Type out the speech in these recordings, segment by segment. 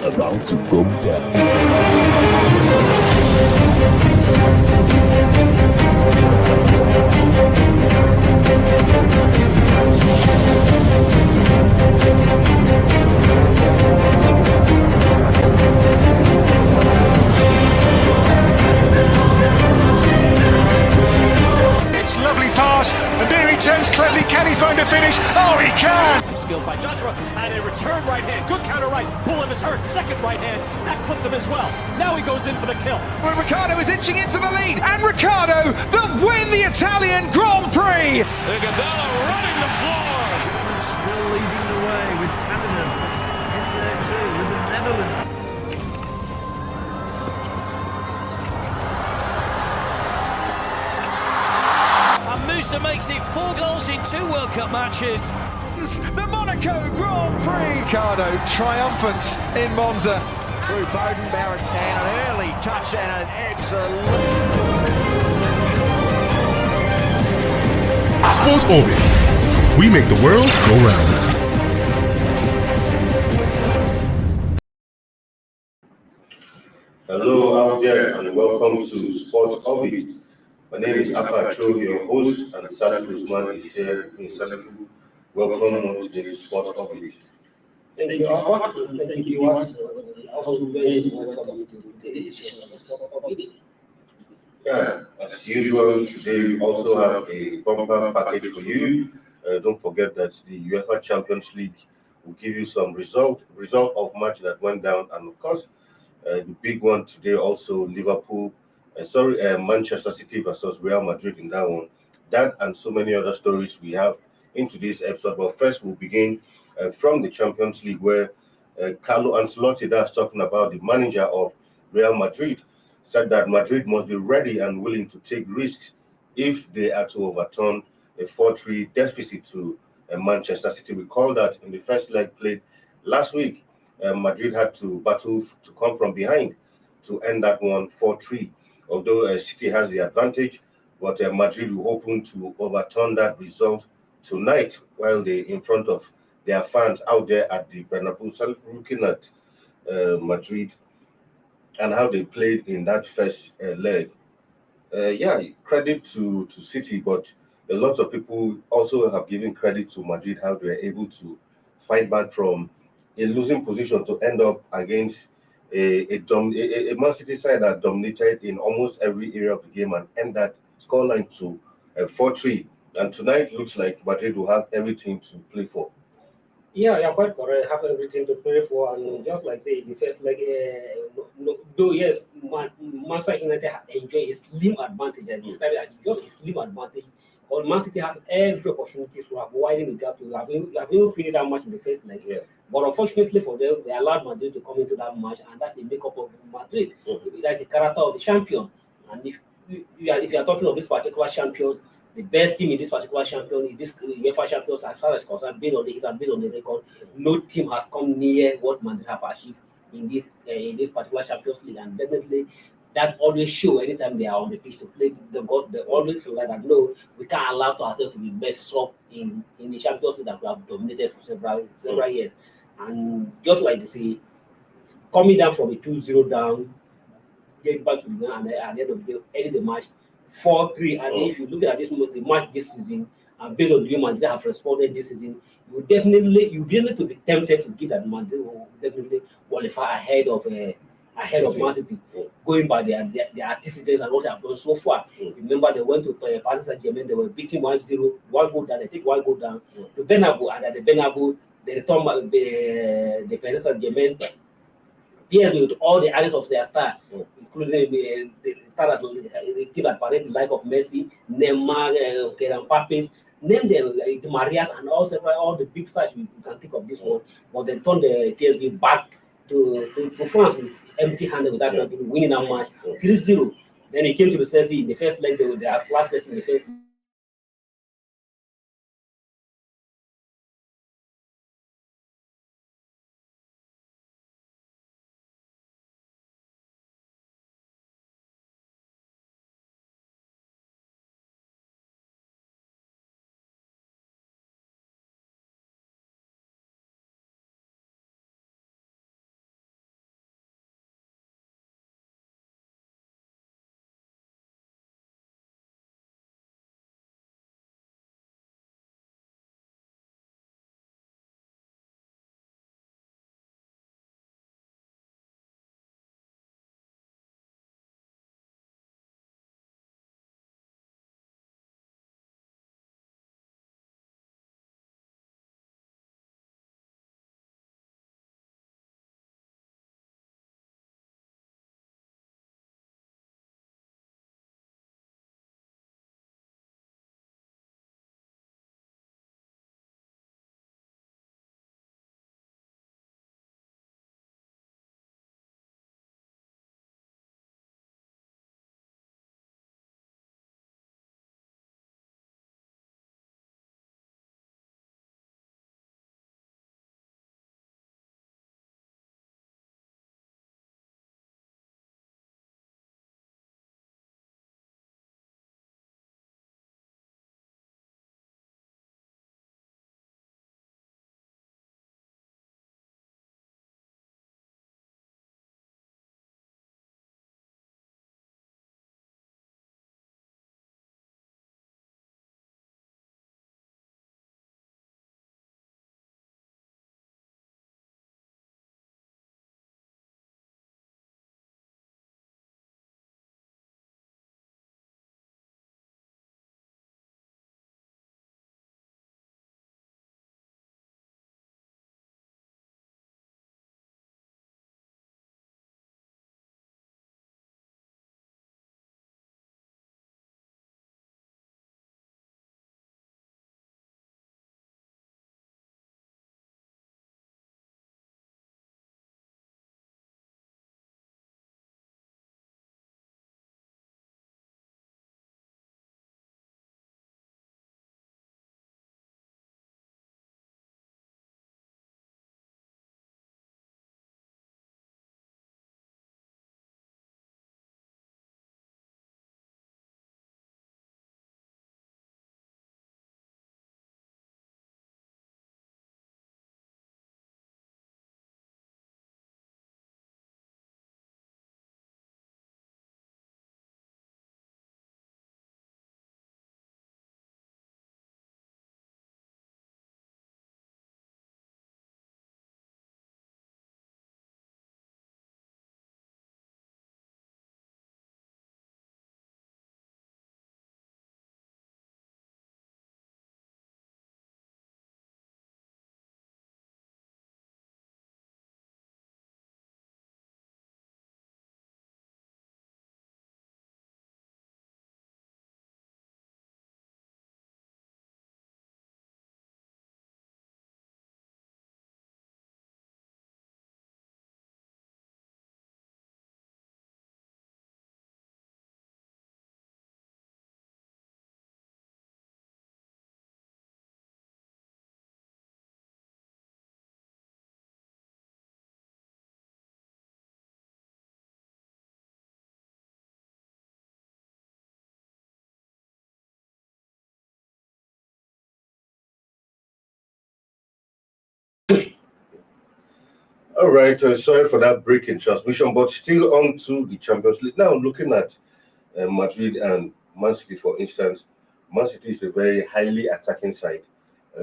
about to go down. It's lovely pass, and there he turns cleverly. Can he find a finish? Oh, he can! Skilled by Joshua, and a return right hand. Good counter right. Bullen is hurt. Second right hand. That clipped him as well. Now he goes in for the kill. Well, Ricciardo is inching into the lead, and Ricciardo that win the Italian Grand Prix! Iguodala running the floor. Still leading the way with Canada in there too, with the Netherlands. And Musa makes it 4 goals in 2 World Cup matches. The Monaco Grand Prix! Ricciardo triumphant in Monza. Through Bowden, Barrett and an early touch and an excellent... Sports Orbit. We make the world go round. Hello out there and welcome to Sports Orbit. My name is Apa Cho, your host, and Salif Usman is here in Salif. Welcome to the Sports Orbit. Thank you, Alpha. Thank you, also very welcome to the edition of the Sport Orbit. Yeah, as usual, today we also have a bumper package for you. Don't forget that the UEFA Champions League will give you some result of match that went down, and of course, the big one today also Manchester City versus Real Madrid in that one. That and so many other stories we have in today's episode. But first, we'll begin from the Champions League, where Carlo Ancelotti, that's talking about the manager of Real Madrid, said that Madrid must be ready and willing to take risks if they are to overturn a 4-3 deficit to Manchester City. We call that in the first leg played last week. Madrid had to battle to come from behind to end that one 4-3. Although City has the advantage, but Madrid will hoping to overturn that result tonight while they in front of their fans out there at the Bernabeu, looking at Madrid and how they played in that first leg. Credit to City, but a lot of people also have given credit to Madrid, how they were able to fight back from a losing position to end up against a Man City side that dominated in almost every area of the game and end that scoreline to 4-3. And tonight looks like Madrid will have everything to play for. Yeah, you're quite correct. Have everything to play for, and just like say the first leg, though yes, Manchester United enjoy a slim advantage, and describe it as just a slim advantage. But Man City have every opportunity to have widened the gap to have even finished that match in the first leg. Yeah. But unfortunately for them, they allowed Madrid to come into that match, and that's a makeup of Madrid. That's the character of the champion. And if you are talking of this particular champions, the best team in this particular champion, in this UEFA champions, as far as concerned, based on the record, no team has come near what Madrid have achieved in this particular Champions League, and definitely that always show anytime they are on the pitch to play. They always feel like that. No, we can't allow ourselves to be messed up in the Champions League that we have dominated for several years. And just like you say, coming down from a 2-0 down, getting back to the game, and at the end of the day, ending the match 4-3. And if you look at the match this season, and based on the way Madrid have responded this season, you'll be able to be tempted to give that Madrid will definitely qualify ahead of Man City, going by their antecedents and what they have done so far. Remember, they went to Paris Saint-Germain, they were beating 1-0, 1 goal down, they take 1 goal down to Bernabeu, and at the Bernabeu, they return the Paris Saint-Germain. Yes, with all the adders of their star, including the star that the team that parade the like of Messi, Neymar, Mbappe, name them like the Marias and all the big stars you can think of this one. But they turned the PSV back to France with empty-handed without winning that match 3-0. Then it came to the Chelsea in the first leg. They are classless in the first All right, sorry for that break in transmission, but still on to the Champions League. Now, looking at Madrid and Man City, for instance, Man City is a very highly attacking side.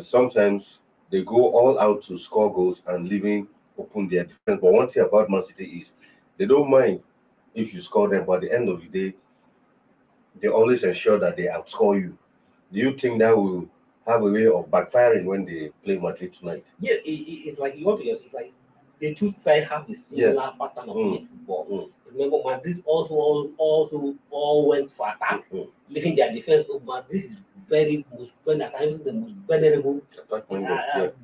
Sometimes they go all out to score goals and leaving open their defense. But one thing about Man City is they don't mind if you score them, but at the end of the day, they always ensure that they outscore you. Do you think that will have a way of backfiring when they play Madrid tonight? Yeah, it's like you want to use. It's like the two sides have the similar pattern of playing football. Remember, Madrid also all went for attack, leaving their defense open. Madrid is the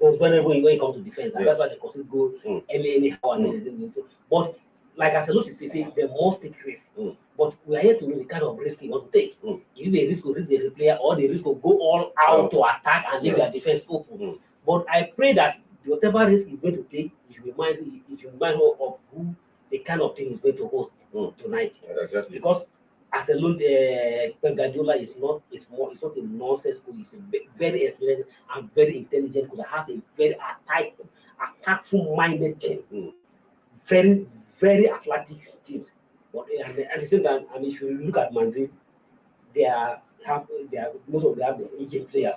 most vulnerable when it comes to defense, and that's why they concede goal anyhow. But like I said, you say they must take risk. But we are here to know the kind of risk you want to take. Is it a risk to risk the player, or the risk to go all out to attack and leave their defense open? But I pray that whatever risk he's going to take, you should remind of who the kind of thing he's going to host tonight. Exactly. Because as a load, Pep Guardiola is not a nonsense coach. He's a very experienced and very intelligent coach that has a very attackful minded team. Very, very athletic teams. But at the same time, I mean, if you look at Madrid, most of them have the aging players.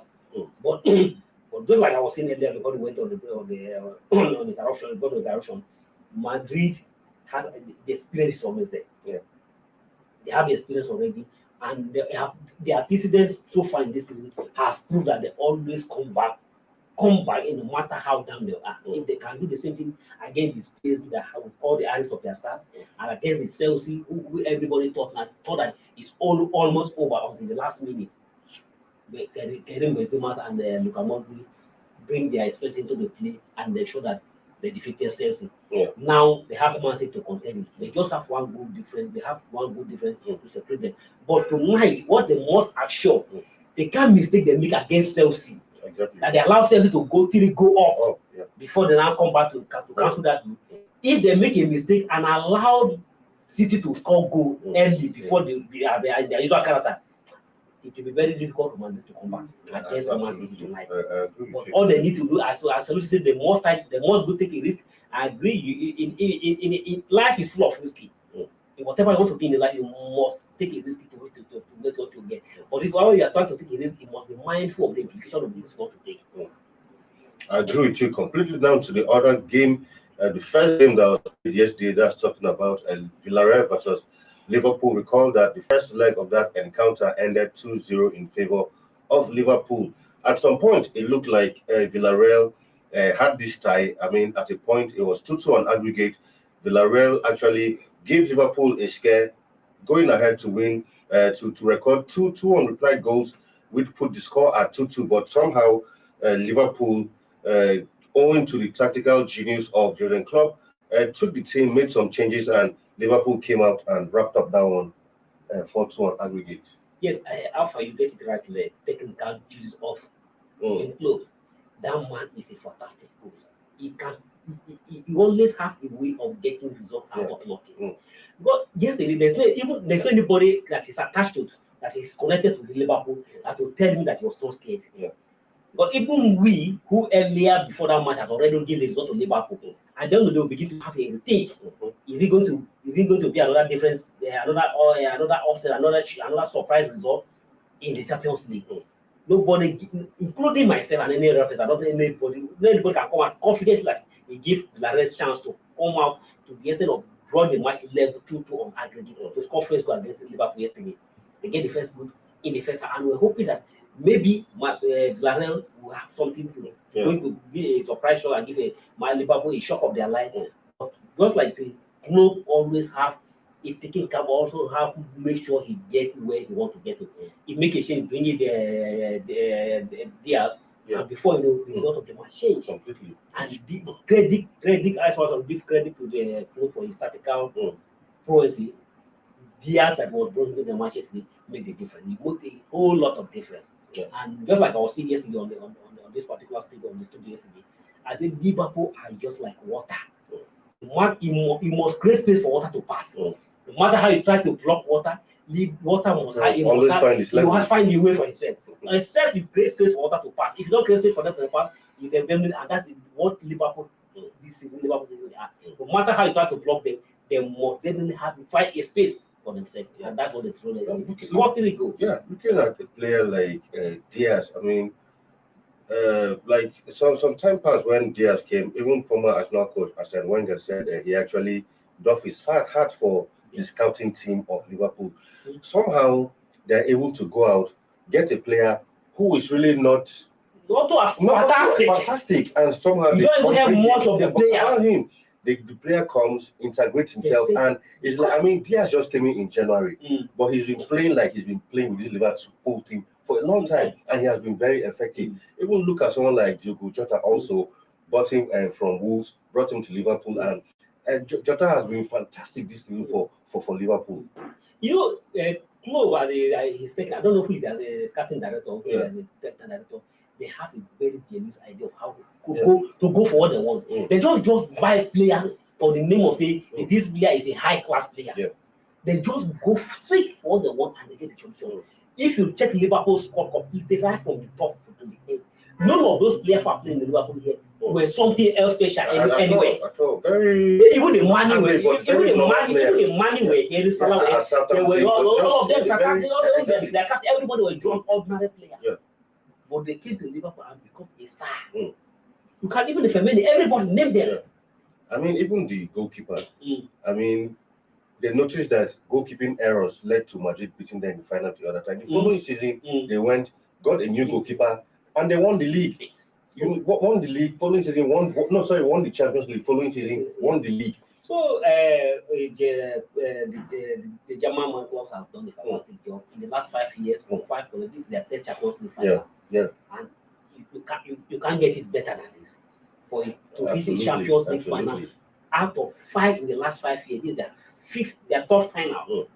But just like I was saying earlier, before we went on the interruption, Madrid has the experience is always there. Yeah. They have the experience already, and their antecedents so far in this season has proved that they always come back no matter how down they are. If they can do the same thing against this place that with all the eyes of their stars, and against the Chelsea, who everybody thought that it's almost over until the last minute. Karim Benzema and Luka Modric bring their experience into the play, and they show that they defeated Chelsea. Now they have Man City to contend. They just have one goal difference. They have one goal difference to separate them. But tonight, what they must assure, they can't mistake the make against Chelsea. Exactly. That they allow Chelsea to go up before they now come back to cancel that. If they make a mistake and allow City to score goal early before their usual character, it will be very difficult for Man to come back against Man City tonight. But all they need to do, as Lucy said, they must go take a risk. I agree. In life is full of risky. In whatever you want to be in life, you must take a risk to make what you get. But if you are trying to take a risk, you must be mindful of the implication of the risk you want to take. I agree with you completely. Down to the other game, the first game that was played yesterday, that's talking about Villarreal versus Liverpool. Recall that the first leg of that encounter ended 2-0 in favor of Liverpool. At some point, it looked like Villarreal had this tie. I mean, at a point, it was 2-2 on aggregate. Villarreal actually gave Liverpool a scare, going ahead to win, to record 2 unreplied goals, which put the score at 2-2. But somehow, Liverpool, owing to the tactical genius of Jurgen Klopp, took the team, made some changes, and Liverpool came out and wrapped up that one 4-2 on aggregate. Yes, after you get it right, the technical juice of Klopp, that man is a fantastic coach. He always has a way of getting results out of nothing. But yesterday, there's no anybody that is attached to, that is connected to the Liverpool, that will tell me that he was so scared. But even we, who earlier before that match has already given the result to Liverpool, I don't know, they'll begin to have a rethink. Is it going to be another difference, another upset, another surprise result in the Champions League? Nobody, including myself and any other person, I don't think anybody can come out confidently that he gives Villarreal chance to come out to the extent of drawing the match level 2-2 on aggregate to score first goal against Liverpool yesterday. They get the first goal in the first half, and we're hoping that maybe Villarreal will have something going to be a surprise shot and give Liverpool a shock of their life. But just like say, Klopp always have a taking cap, also have to make sure he get where he want to get to. He make a change, bring it the Diaz, and before you know, the result of the match change completely. And credit, I also give credit to the Klopp for his tactical prowess. Diaz that was brought into the match yesterday made the difference. He made a whole lot of difference. And just like I was saying yesterday on this particular stage of the studio yesterday, I said Liverpool are just like water. You must create space for water to pass. No matter how you try to block water, water must find a way for itself. Except you create space for water to pass. If you don't create space for them to pass, you can blame it, and that's what Liverpool this season, Liverpool season, no matter how you try to block them, they must definitely have to find a space for themselves. And that's what the role is. Score 3 goals. Yeah, looking at a player like Diaz, I mean, like some time passed when Diaz came, even former Arsenal coach Arsene Wenger said he actually doff his hat for the scouting team of Liverpool. Somehow they're able to go out, get a player who is really not fantastic, and somehow you don't even have much of the players. The player comes, integrates himself, and it's like, I mean, Diaz just came in January, but he's been playing like he's been playing with this Liverpool team for a long time, and he has been very effective. Even look at someone like Diogo Jota, also bought him from Wolves, brought him to Liverpool, and Jota has been fantastic this season for Liverpool. You know, Klopp, he's taking, I don't know who is the scouting director, or the technical director. They have a very genius idea of how to go for what they want. They just buy players for the name of say this player is a high class player. They just go straight for what they want and they get the championship. If you check Liverpool's squad completely right from the top to the end, none of those players who are playing in Liverpool here were something else special anywhere. At all. Very even the money were here, they were all of them. Everybody was just ordinary players. But they came to Liverpool and become a star. You can't even Femenini, everybody name them. I mean, even the goalkeeper. I mean, they noticed that goalkeeping errors led to Madrid beating them in the final the other time. The following season, they went, got a new goalkeeper, and they won the league. You won the league. Following season, won the Champions League. Following season, won the league. So the German man clubs have done a fantastic job in the last 5 years. For 5 years, this is their 10th Champions League final. And you can't get it better than this. For it to reach the Champions League final, out of 5 in the last 5 years, this is their third final.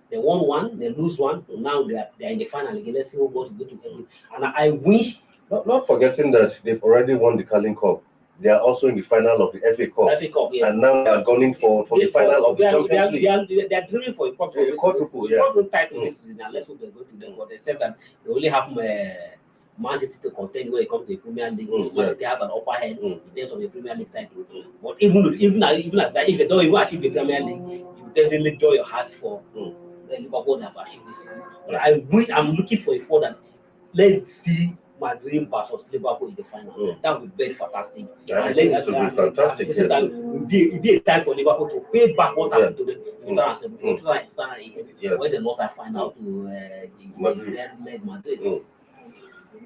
They won 1, they lose 1, so now they're in the final again. Let's see who goes to go to heaven. And I wish, not forgetting that they've already won the Carling Cup. They are also in the final of the FA Cup. And now they are going for the final of the Champions League. They are dreaming for a quadruple title this season. And let's hope they go to them. But they said that they only have Man City to contend when it comes to the Premier League. Man City has an upper hand in terms of the Premier League title. But even as that, if they don't even achieve the Premier League, you definitely draw your heart for Liverpool that have achieved this season. But I'm looking for a fall that let's see Madrid versus Liverpool in the final. That would be very fantastic. It would be fantastic. It would be a time for Liverpool to pay back what happened to them in 2007, when they lost that final to Madrid.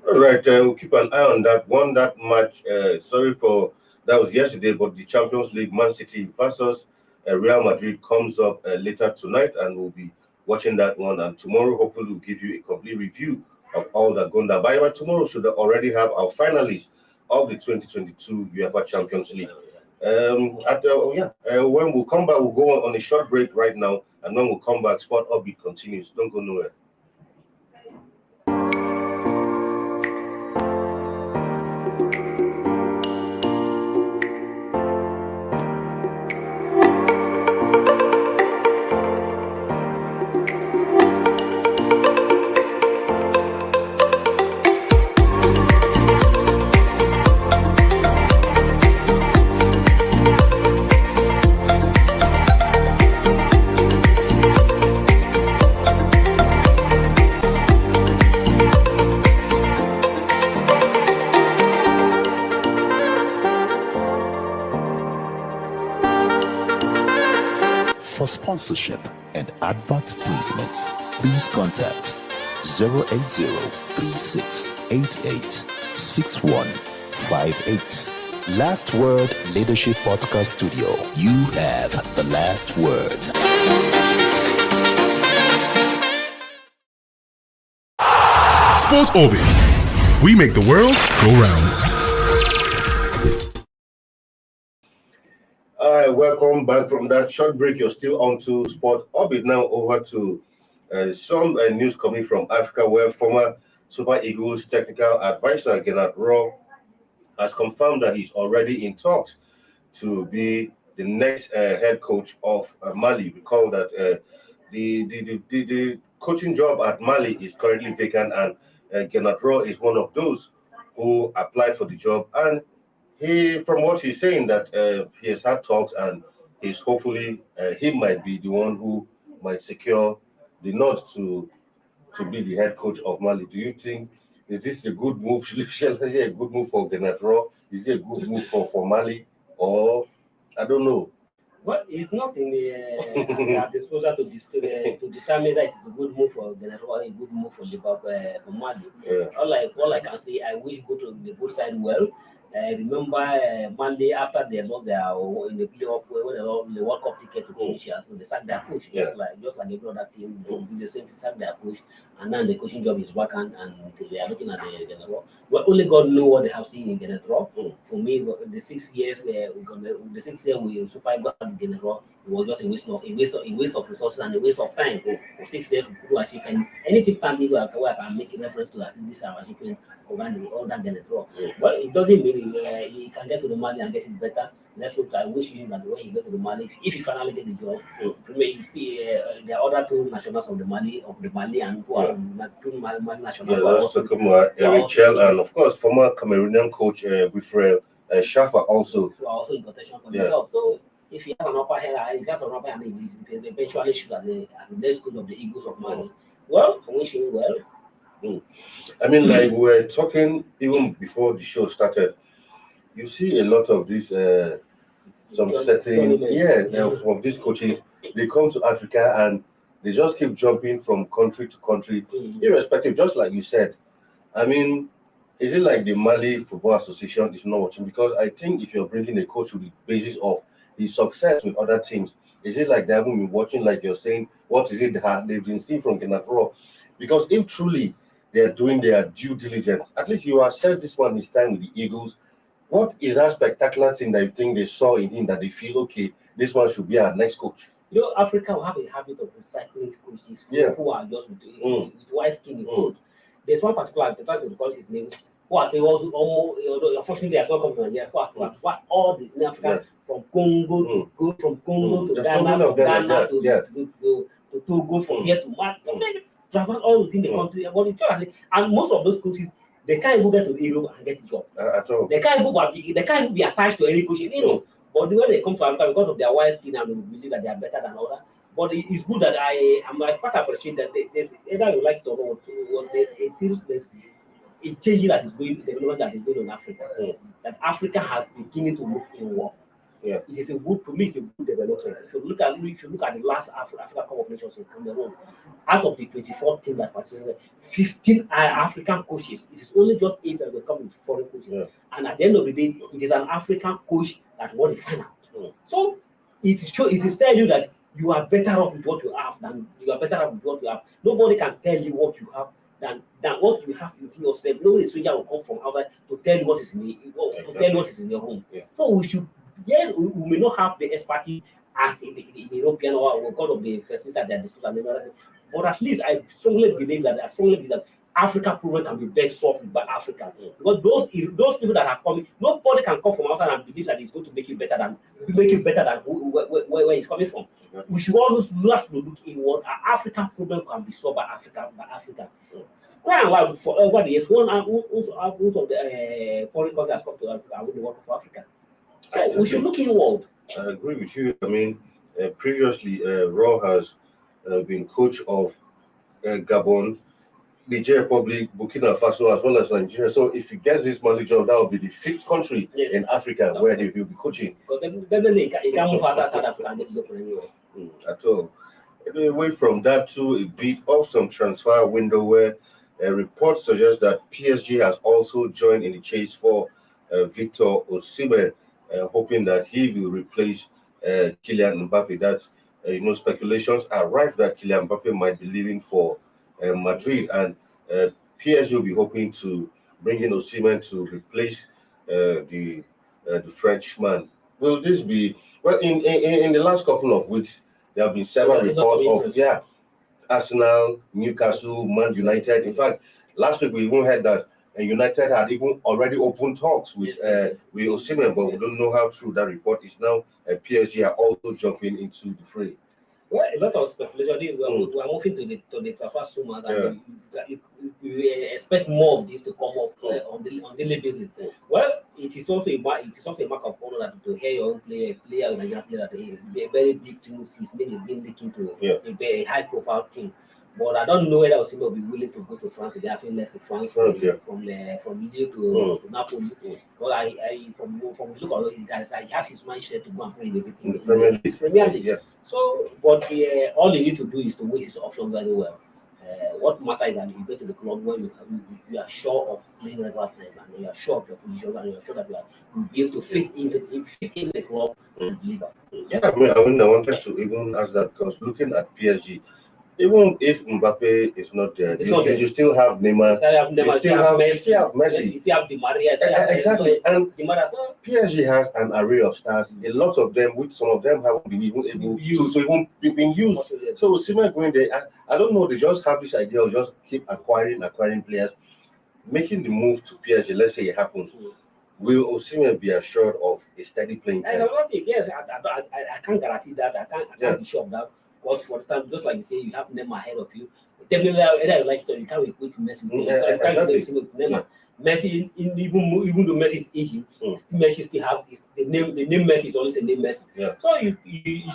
All right, we'll keep an eye on that. Won that match. That was yesterday, but the Champions League, Man City versus Real Madrid comes up later tonight, and we'll be watching that one. And tomorrow, hopefully, we'll give you a complete review of all that going down. By tomorrow, should already have our finalists of the 2022 UEFA Champions League. When we'll come back, we'll go on a short break right now, and when we'll come back, Sport Upbeat continues. Don't go nowhere. For sponsorship and advert placements, please contact 080-3688-6158. Last Word Leadership Podcast Studio. You have the last word. Sports Orbit. We make the world go round. All right, welcome back from that short break. You're still on to Sport Orbit. Now over to some news coming from Africa, where former Super Eagles technical advisor Gennard Rohr has confirmed that he's already in talks to be the next head coach of Mali. Recall that the coaching job at Mali is currently vacant, and Gennard Rohr is one of those who applied for the job, and from what he's saying, that he has had talks and he's hopefully he might be the one who might secure the nod to be the head coach of Mali. Do you think is this a good move? Shall I say a good move for Genatro? Is it a good move for Mali? Or I don't know. Well, it's not in their disposal to determine that it's a good move for Ghana or a good move for Liverpool for Mali. Yeah. All I can say, I wish the good side well. Remember Monday after they lost their in the playoff when they lost the World Cup ticket to Tunisia, so they sacked their coach. Just like every other team, they do the same thing, sack their coach, and then the coaching job is vacant, and they are looking at the Ghana. Well, only God knows what they have seen in Ghana. For me, the 6 years the 6 years we Super Eagles had Ghana, it was just a waste of resources and a waste of time for 6 years to achieve anything standing where I can make a reference to at least this our achievement all that Ghana. But it doesn't mean he can get to the Mali and get it better. Let's hope. I wish him that when he gets to the Mali, if he finally get the job, the other two nationals of the Mali and who are two Mali nationals. Yeah, let's talk about Richel and of course former Cameroonian coach Wilfred Shafa also. So also in contention for the job. So if he has an upper hand, he eventually should as the next coach of the Eagles of Mali. Well, I wish him well. I mean, like we were talking even before the show started, you see a lot of these some setting of these coaches. They come to Africa and they just keep jumping from country to country, irrespective. Just like you said, I mean, is it like the Mali Football Association is not watching? Because I think if you're bringing a coach with the basis of his success with other teams, is it like they haven't been watching? Like you're saying, what is it that they've been seeing from Genatro? Because if truly they're doing their due diligence, at least you assess this one this time with the Eagles. What is that spectacular thing that you think they saw in him that they feel, okay, this one should be our next coach? You know, Africa will have a habit of recycling coaches who are just with white skin in coach. There's one particular, I try to recall his name, who has also almost, unfortunately, has not come to Nigeria, who has transferred all the Africa from Congo to go from Congo to Ghana, from Ghana to Togo, from here to Mali. Travel all within the country, and most of those coaches, they can't even get to Europe and get a job. At all. They can't even be attached to any coach, But when they come to Africa, because of their white skin and we believe that they are better than others. But it's good that I quite appreciate that there's either you like to know a seriousness. It changes that is going, the development that is going on in Africa. That Africa has beginning to look inward. Yeah. It is a good, to me, it's a good development. If you look at the last Africa Cup of Nations in Cameroon, out of the 24 teams that participated, 15 are African coaches. It is only just 8 that will come with foreign coaches. Yeah. And at the end of the day, it is an African coach that won the final. So it is telling you that you are better off with what you have than you are better off with what you have. Nobody can tell you what you have than what you have within yourself. No stranger will come from outside to tell you what is in your home. Yeah. So we should. Yes, we may not have the expertise as in the European or because of the facility that they are discussing, but at least I strongly believe that Africa proven can be best solved by Africa. Because those people that are coming, nobody can come from outside and believe that it's going to make you better than where it's coming from. We should always look inward. African problem can be solved by Africa. Why and why for over the years, most of the foreign countries have come to Africa and the work for Africa. So we should look inward. I agree with you. I mean, previously, Raw has been coach of Gabon, Niger Republic, Burkina Faso, as well as Nigeria. So if he gets this Mali job, that will be the 5th country in Africa where he will be coaching. Definitely, he can't move out of South Africa and get to go anywhere. At all. Anyway, away from that to a bit of some transfer window where reports suggest that PSG has also joined in the chase for Victor Osimhen, hoping that he will replace Kylian Mbappe. That's speculations are rife that Kylian Mbappe might be leaving for Madrid, and PSG will be hoping to bring in Osimhen to replace the Frenchman. Will this be in the last couple of weeks? There have been several reports of Arsenal, Newcastle, Man United. In fact, last week we even heard that United had even already opened talks with Osimhen, but we don't know how true that report is now. PSG are also jumping into the fray. Well, a lot of speculation. We are moving to the transfer rumors, and you expect more of this to come up on daily basis. Well, it is also a mark of honor that to hear your own player, Nigerian player, that a very big team, his name is being linked into a very high profile team. But I don't know whether Osimhen will be willing to go to France. They have left France from Lille to Napoli. But from the look of it, he has his mind set to go and play in the Premier League. Yeah. So, but all you need to do is to weigh his option very well. What matters is that you go to the club when you are sure of playing regular time and you are sure of your position and you are sure that you'll be able to fit into the club and deliver. Yeah, I wanted to even ask that because looking at PSG, even if Mbappe is not there, you still have Neymar. You still have Messi. You still have Di Maria. Exactly. And PSG has an array of stars. A lot of them, which some of them haven't been even able to even been used. So Osimhen going there, I don't know. They just have this idea of just keep acquiring players, making the move to PSG. Let's say it happens. Will Osimhen be assured of a steady playing time? Yes, I can't guarantee that. I can't be sure of that. Because for example, just like you say, you have Neymar ahead of you. Definitely, whether you like it or you can't equate Messi. Neymar. Messi, even though Messi is aging, Messi still have the name. The name Messi is always the name Messi. Yeah. So you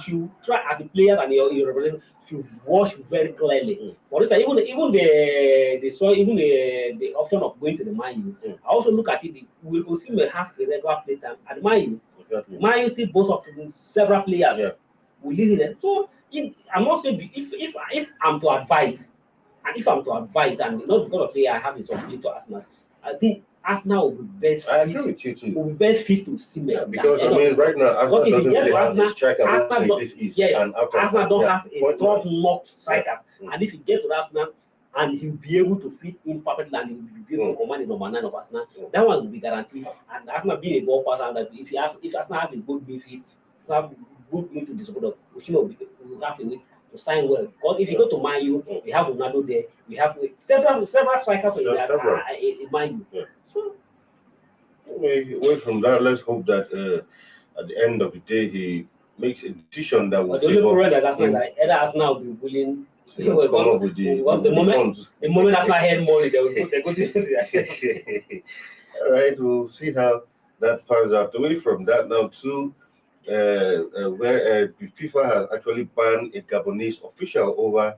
should try as a player and your representative should watch very clearly. For instance, even the option of going to the Man U. I also look at it. Will Osimhen have a regular play time at Man U? Exactly. Man U still boasts of several players. Yeah. We leave it. So I'm not saying if I'm to advise, and not because of say I have a substitute to Arsenal, I think Arsenal will be best. I agree with you too. Will be best fit to Osimhen. Yeah, because right now Arsenal doesn't play as a striker. Arsenal don't have a top-notch striker, and if you get to Arsenal and he'll be able to fit in perfectly and he'll be able to command the number 9 of Arsenal, that one will be guaranteed. And Arsenal being a ball passer, that if Arsenal have a good midfield, good way to disappoint Osimhen will have a way to sign well. Because if you go to Man U, we have Ronaldo there, we have several strikers in Man U. So away from that, let's hope that at the end of the day he makes a decision that will. The only problem that Arsenal is that either Arsenal will be willing come up with the moment Arsenal had money, they will go to All right, we'll see how that pans out. Away from that now too. Where the FIFA has actually banned a Gabonese official over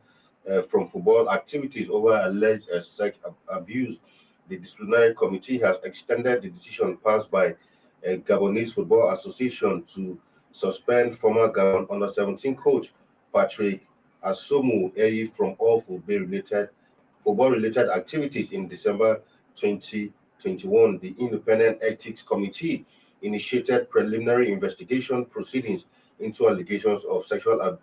from football activities over alleged sex abuse. The disciplinary committee has extended the decision passed by a Gabonese Football Association to suspend former Gabon under-17 coach Patrick Asomu Eyi from all football-related activities in December 2021. The Independent Ethics Committee initiated preliminary investigation proceedings into allegations of sexual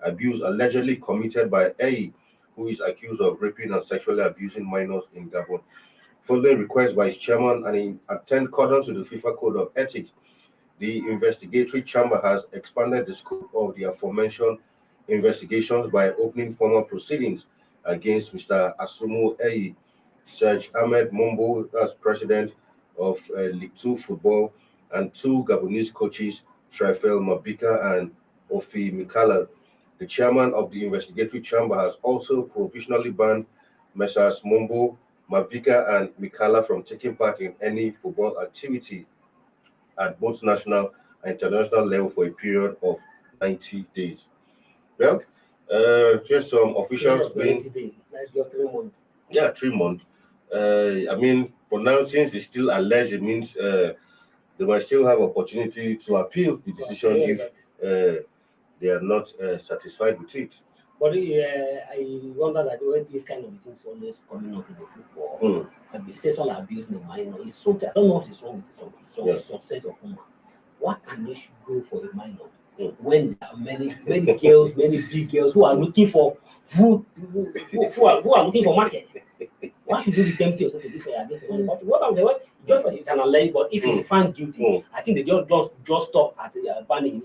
abuse allegedly committed by Eyi, who is accused of raping and sexually abusing minors in Gabon. Following requests by his chairman and in accordance to the FIFA Code of Ethics, the investigatory chamber has expanded the scope of the aforementioned investigations by opening formal proceedings against Mr. Asumu Eyi, Serge Ahmed Mombo, as president of League 2 football, and 2 Gabonese coaches, Trifel Mabika and Ofi Mikala. The chairman of the investigatory chamber has also provisionally banned Messrs. Mombo, Mabika, and Mikala from taking part in any football activity at both national and international level for a period of 90 days. Well, here's some officials 90 days. That's just 3 months. Yeah, 3 months. For now, since it's still alleged, it means they might still have opportunity to appeal the decision if they are not satisfied with it. But I wonder that when these kind of things always coming up in the football, sexual abuse in the minor is something. I don't know what is wrong with success of woman. What can they go for a minor when there are many girls, many big girls who are looking for food, who are looking for market? Why should you be tempted yourself to do for against the money? What I'm saying, just like it's an alleged, but if he's found guilty, I think they just stop at banning.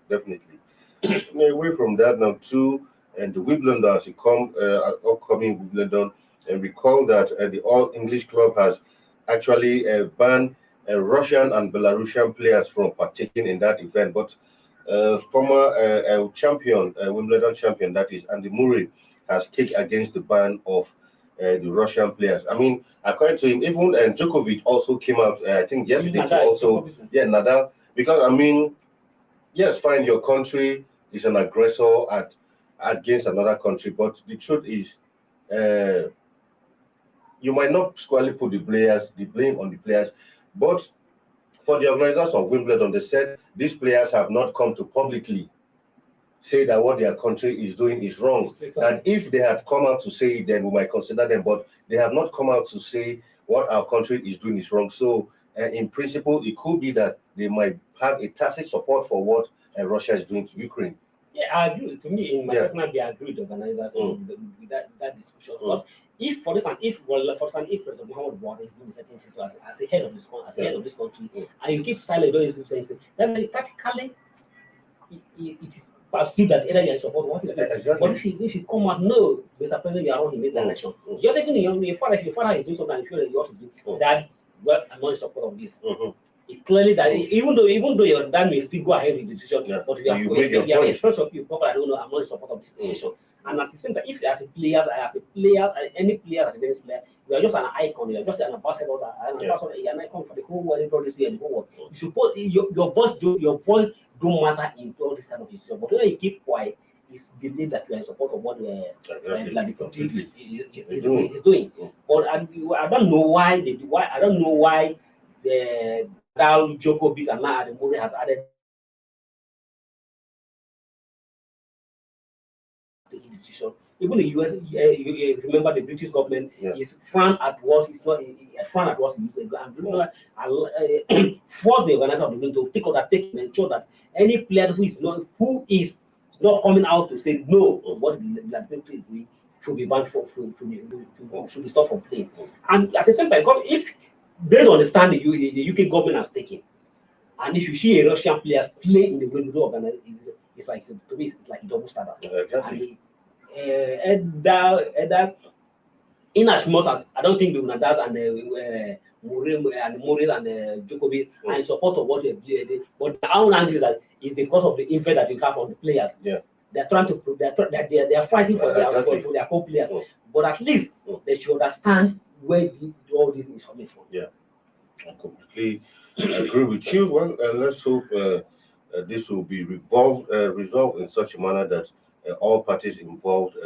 Definitely. Away from that now too, and the Wimbledon as it come upcoming Wimbledon, and recall that the All English Club has actually banned Russian and Belarusian players from partaking in that event. But former champion, Wimbledon champion, that is Andy Murray, has kicked against the ban of the Russian players. I mean, according to him, even Djokovic also came out, I think yesterday, to also, Nadal, because I mean, yes, fine, your country is an aggressor against another country, but the truth is, you might not squarely put the blame on the players, but for the organizers of Wimbledon, they said these players have not come to publicly say that what their country is doing is wrong. And if they had come out to say it, then we might consider them, but they have not come out to say what our country is doing is wrong. So in principle, it could be that they might have a tacit support for what Russia is doing to Ukraine. Yeah, I agree. To me, in my personal view, I agree with the organizers with that discussion. If, for instance, if President Muhammad Buhari is doing certain things as a head of this country, and you keep silent, don't do things, then tactically it is perceived that either you are support what is exactly. But if you come out, no, Mr. President, you are wrong in this direction. Just like your father is doing something and you feel that you ought to do that, well, I'm not in support of this. It's clearly that even though your dad may still go ahead with the decision, but you have expressed your people, I don't know, I'm not in support of this decision. And at the same time, if you as a player, any player as a tennis player, you are just an icon, you are just an ambassador, you are an icon for the whole world, the whole world. You suppose your voice don't matter in all this kind of decision. But when you keep quiet, it's believed that you are in support of what Vladimir Putin is doing. But I don't know why the Djokovic and now Murray has added the decision. Even the US, remember the British government is frowned at what is not frowned at what's used, and force the organizer of the event to take and ensure that any player who is not coming out to say no on what the Vladimir is doing should be banned should be stopped from playing. And at the same time, if based on the stand the UK government has taken, and if you see a Russian player play in the Wimbledon organization, it's like a double standard. Exactly. And in as much as I don't think the Nadal and the Murray and the Djokovic are in support of what they do, but the own angle is that it's because of the impact that you have on the players. They're trying to prove they're fighting for their co-players, but at least they should understand where all this is coming from. Yeah, I completely agree with you. Well, let's hope this will be resolved in such a manner that all parties involved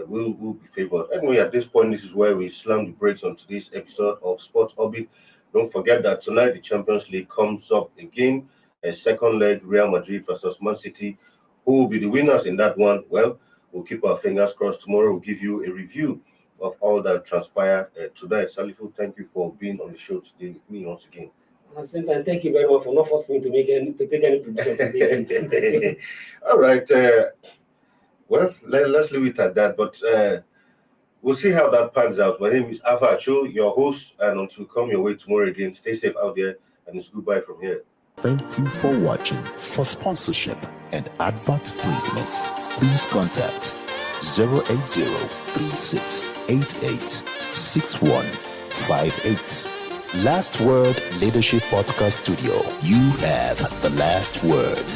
will be favored. Anyway, at this point, this is where we slam the brakes on today's episode of Sports Orbit. Don't forget that tonight the Champions League comes up again. A second leg, Real Madrid versus Man City. Who will be the winners in that one? Well, we'll keep our fingers crossed. Tomorrow we'll give you a review of all that transpired today. Salifu, thank you for being on the show today with me once again. At the same time, thank you very much for not forcing me to take any prediction today. All right. Well, let's leave it at that. But we'll see how that pans out. My name is Alpha Acho, your host, and until we come your way tomorrow again, stay safe out there, and it's goodbye from here. Thank you for watching. For sponsorship and advert placements, please contact 080-3688-6158. Last Word Leadership Podcast Studio. You have the last word.